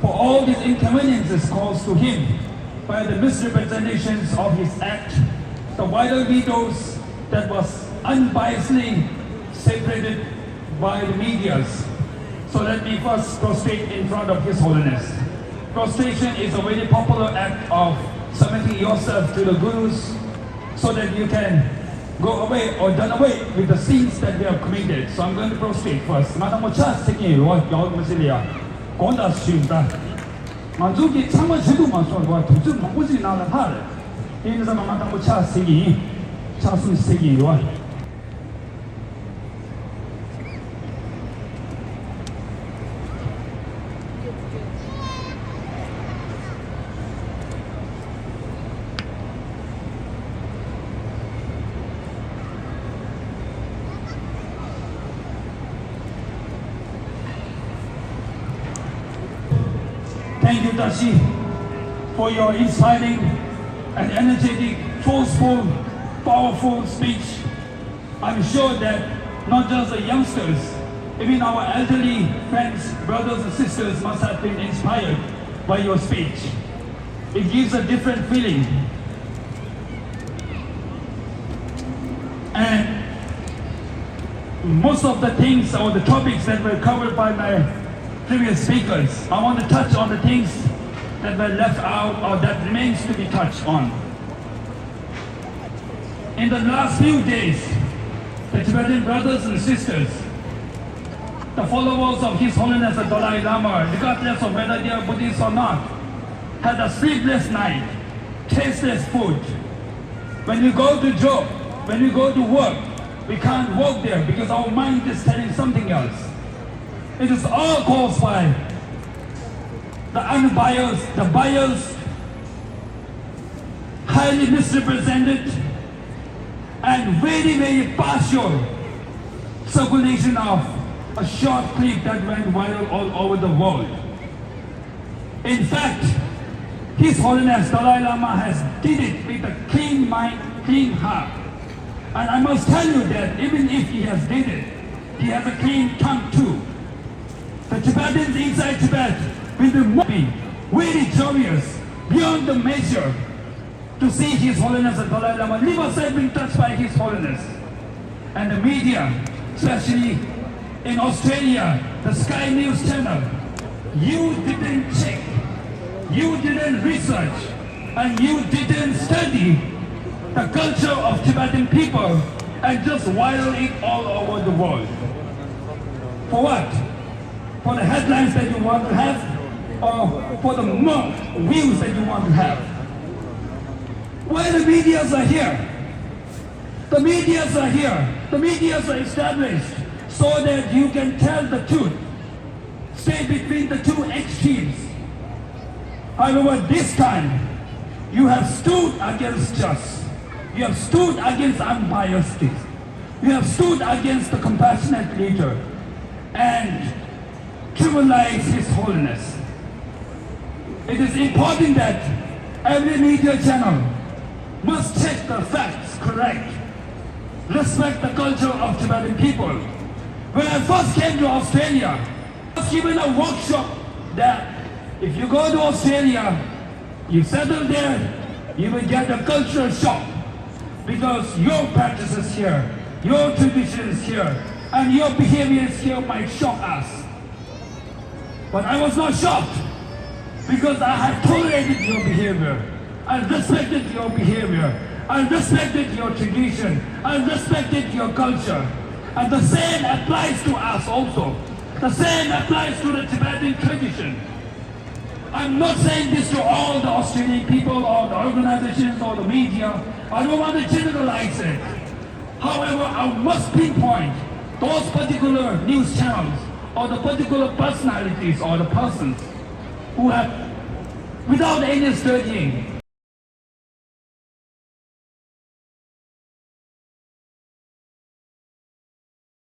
for all these inconveniences caused to him by the misrepresentations of his act, the viral videos that was unbiasedly separated by the medias. So let me first prostrate in front of His Holiness. Prostration is a very popular act of submitting yourself to the gurus so that you can go away or done away with the sins that we have committed. So I'm going to prostrate first. Madam Cha singing what y'all Masilia. Gonda Shunta. Manzuki Tama Shidu Mason, what to do Mabuzi Nala. In the Madam Cha singing. Chasu singing what? Thank you, Tashi, for your inspiring and energetic, forceful, powerful speech. I'm sure that not just the youngsters, even our elderly friends, brothers and sisters must have been inspired by your speech. It gives a different feeling. And most of the things or the topics that were covered by my previous speakers, I want to touch on the things that were left out or that remains to be touched on. In the last few days, the Tibetan brothers and sisters, the followers of His Holiness the Dalai Lama, regardless of whether they are Buddhists or not, had a sleepless night, tasteless food. When we go to job, when we go to work, we can't work there because our mind is telling something else. It is all caused by the unbiased, the biased, highly misrepresented, and very, very partial circulation of a short clip that went viral all over the world. In fact, His Holiness Dalai Lama has did it with a clean mind, clean heart. And I must tell you that even if he has did it, he has a clean tongue too. The Tibetans inside Tibet will be very joyous beyond the measure to see His Holiness the Dalai Lama live aside being touched by His Holiness. And the media, especially in Australia, the Sky News channel, you didn't check, you didn't research, and you didn't study the culture of Tibetan people and just viral it all over the world. For what? For the headlines that you want to have, or for the more views that you want to have. Why the medias are here? The medias are here. The medias are established so that you can tell the truth. Stay between the two extremes. However, this time, you have stood against justice. You have stood against unbiased. You have stood against the compassionate leader and trivialize His Holiness. It is important that every media channel must check the facts correct, respect the culture of Tibetan people. When I first came to Australia, I was given a workshop that if you go to Australia, you settle there, you will get a cultural shock because your practices here, your traditions here, and your behaviors here might shock us. But I was not shocked because I had tolerated your behavior. I respected your behavior. I respected your tradition. I respected your culture. And the same applies to us also. The same applies to the Tibetan tradition. I'm not saying this to all the Australian people or the organizations or the media. I don't want to generalize it. However, I must pinpoint those particular news channels or the particular personalities or the persons who have, without any studying,